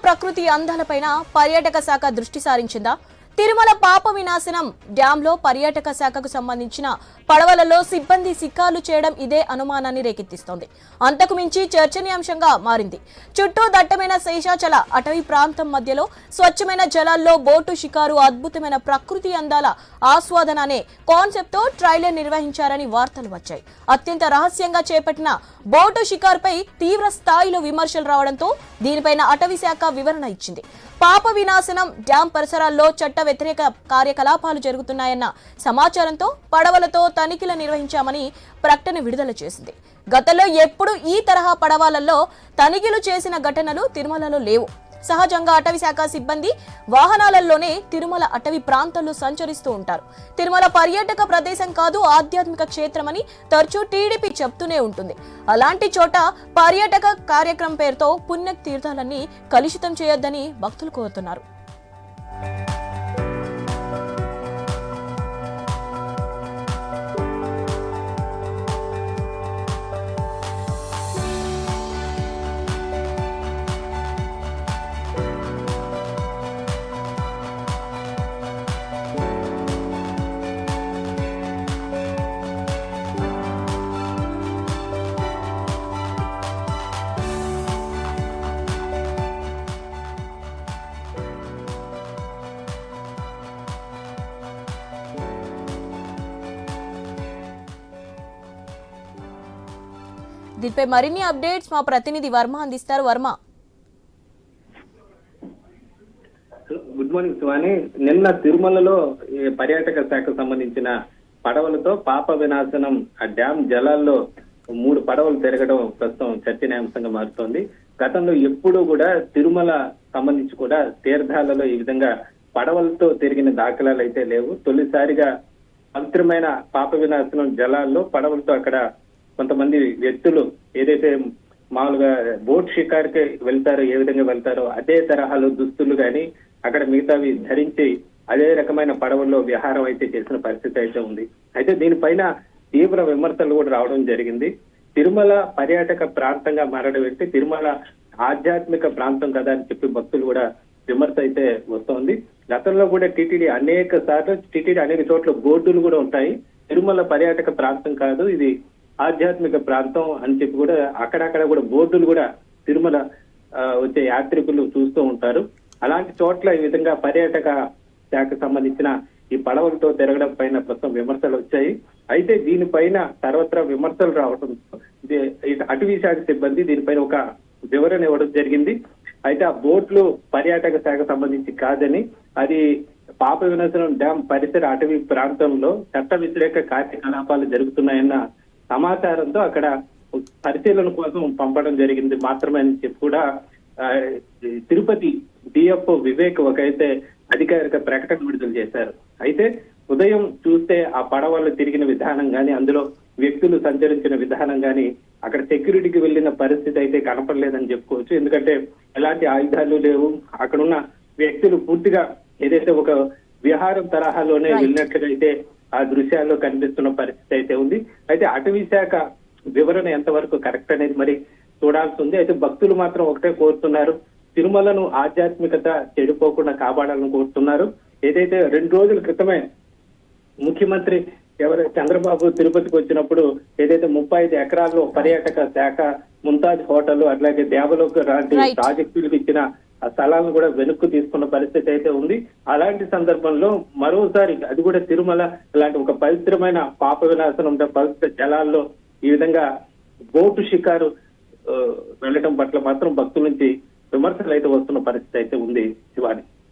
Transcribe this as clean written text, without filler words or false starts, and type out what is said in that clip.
ప్రకృతి అందాలపైన పర్యాటక శాఖ దృష్టి సారించిందా? తిరుమల పాప వినాశనం డ్యాంలో పర్యాటక శాఖకు సంబంధించిన పడవలలో సిబ్బంది సిక్కాలు చేయడం ఇదే అనుమానాన్ని రేకెత్తిస్తోంది. అంతకు మించి చర్చనీయాంశంగా మారింది. చుట్టూ దట్టమైన శేషాచల అటవీ ప్రాంతం మధ్యలో స్వచ్ఛమైన జలాల్లో బోటు షికారు, అద్భుతమైన ప్రకృతి అందాల ఆస్వాదన అనే కాన్సెప్ట్ తో ట్రైలర్ నిర్వహించారని వార్తలు వచ్చాయి. అత్యంత రహస్యంగా చేపట్టిన బోటు షికారుపై తీవ్ర స్థాయిలో విమర్శలు రావడంతో దీనిపైన అటవీ శాఖ వివరణ ఇచ్చింది. పాప వినాశనం డ్యాం పరిసరాల్లో చట్ట వ్యతిరేక కార్యకలాపాలు జరుగుతున్నాయన్న సమాచారంతో పడవలతో తనిఖీలు నిర్వహించామని ప్రకటన విడుదల చేసింది. గతంలో ఎప్పుడు ఈ తరహా పడవలలో తనిఖీలు చేసిన ఘటనలు తిరుమలలో లేవు. సహజంగా అటవీ శాఖ సిబ్బంది వాహనాలలోనే తిరుమల అటవీ ప్రాంతాల్లో సంచరిస్తూ ఉంటారు. తిరుమల పర్యాటక ప్రదేశం కాదు, ఆధ్యాత్మిక క్షేత్రమని తరచూ టీడీపీ చెప్తూనే ఉంటుంది. అలాంటి చోట పర్యాటక కార్యక్రమం పేరుతో పుణ్య తీర్థాలన్నీ కలుషితం చేయొద్దని భక్తులు కోరుతున్నారు. దీనిపై మరిన్ని అప్డేట్స్ మా ప్రతినిధి వర్మ అందిస్తారు. Varma, good morning Shivani. నిన్న తిరుమలలో పర్యాటక శాఖకు సంబంధించిన పడవలతో పాప వినాశనం ఆ డ్యాం జలాల్లో 3 పడవలు తిరగడం ప్రస్తుతం చర్చనీయాంశంగా మారుతోంది. గతంలో ఎప్పుడూ కూడా తిరుమల సంబంధించి కూడా తీర్థాలలో ఈ విధంగా పడవలతో తిరిగిన దాఖలాలు అయితే లేవు. తొలిసారిగా పవిత్రమైన పాప వినాశనం జలాల్లో పడవలతో అక్కడ కొంతమంది వ్యక్తులు ఏదైతే మామూలుగా బోట్ షికార్కి వెళ్తారో, ఏ విధంగా వెళ్తారో అదే తరహాలో దుస్తులు గాని అక్కడ మిగతావి ధరించి అదే రకమైన పడవల్లో విహారం అయితే చేసిన పరిస్థితి అయితే ఉంది. అయితే దీనిపైన తీవ్ర విమర్శలు కూడా రావడం జరిగింది. తిరుమల పర్యాటక ప్రాంతంగా మారడం ఏంటి, తిరుమల ఆధ్యాత్మిక ప్రాంతం కదా అని చెప్పి భక్తులు కూడా విమర్శ అయితే వస్తోంది. గతంలో కూడా టీటీడీ అనేక చోట్ల బోర్డులు కూడా ఉంటాయి. తిరుమల పర్యాటక ప్రాంతం కాదు, ఇది ఆధ్యాత్మిక ప్రాంతం అని చెప్పి కూడా అక్కడక్కడ కూడా బోర్డులు కూడా తిరుమల వచ్చే యాత్రికులు చూస్తూ ఉంటారు. అలాంటి చోట్ల ఈ విధంగా పర్యాటక శాఖకు సంబంధించిన ఈ పడవలతో తిరగడం పైన ప్రస్తుతం విమర్శలు వచ్చాయి. అయితే దీనిపైన సర్వత్రా విమర్శలు రావడంతో అటవీ శాఖ సిబ్బంది దీనిపైన ఒక వివరణ ఇవ్వడం జరిగింది. అయితే ఆ బోట్లు పర్యాటక శాఖకు సంబంధించి కాదని, అది పాప వినాశనం డ్యాం పరిసర అటవీ ప్రాంతంలో చట్ట వ్యతిరేక కార్యకలాపాలు జరుగుతున్నాయన్న సమాచారంతో అక్కడ పరిశీలన కోసం పంపడం జరిగింది మాత్రమే అని చెప్పి కూడా తిరుపతి డిఎఫ్ఓ వివేక్ ఒకైతే అధికారిక ప్రకటన విడుదల చేశారు. అయితే ఉదయం చూస్తే ఆ పడవలు తిరిగిన విధానం గాని, అందులో వ్యక్తులు సంచరించిన విధానం గాని, అక్కడ సెక్యూరిటీకి వెళ్లిన పరిస్థితి అయితే కనపడలేదని చెప్పుకోవచ్చు. ఎందుకంటే ఎలాంటి ఆయుధాలు లేవు. అక్కడున్న వ్యక్తులు పూర్తిగా ఏదైతే ఒక విహారం తరహాలోనే వెళ్ళినట్లుగా అయితే ఆ దృశ్యాల్లో కనిపిస్తున్న పరిస్థితి అయితే ఉంది. అయితే అటవీ శాఖ వివరణ ఎంతవరకు కరెక్ట్ అనేది మరి చూడాల్సి ఉంది. అయితే భక్తులు మాత్రం ఒకటే కోరుతున్నారు, తిరుమలను ఆధ్యాత్మికత చెడిపోకుండా కాపాడాలని కోరుతున్నారు. ఏదైతే 2 రోజుల క్రితమే ముఖ్యమంత్రి చంద్రబాబు తిరుపతికి వచ్చినప్పుడు ఏదైతే 35 ఎకరాల్లో పర్యాటక శాఖ ముంతాజ్ హోటల్ అట్లాగే దేవలోక లాంటి ప్రాజెక్టులకు ఇచ్చిన ఆ స్థలాలను కూడా వెనుక్కు తీసుకున్న పరిస్థితి అయితే ఉంది. అలాంటి సందర్భంలో మరోసారి అది కూడా తిరుమల లాంటి ఒక పవిత్రమైన పాప వినాశనం పవిత్ర జలాల్లో ఈ విధంగా బోటు షికారు వెళ్ళడం పట్ల మాత్రం భక్తుల నుంచి విమర్శలు అయితే వస్తున్న పరిస్థితి అయితే ఉంది శివాని.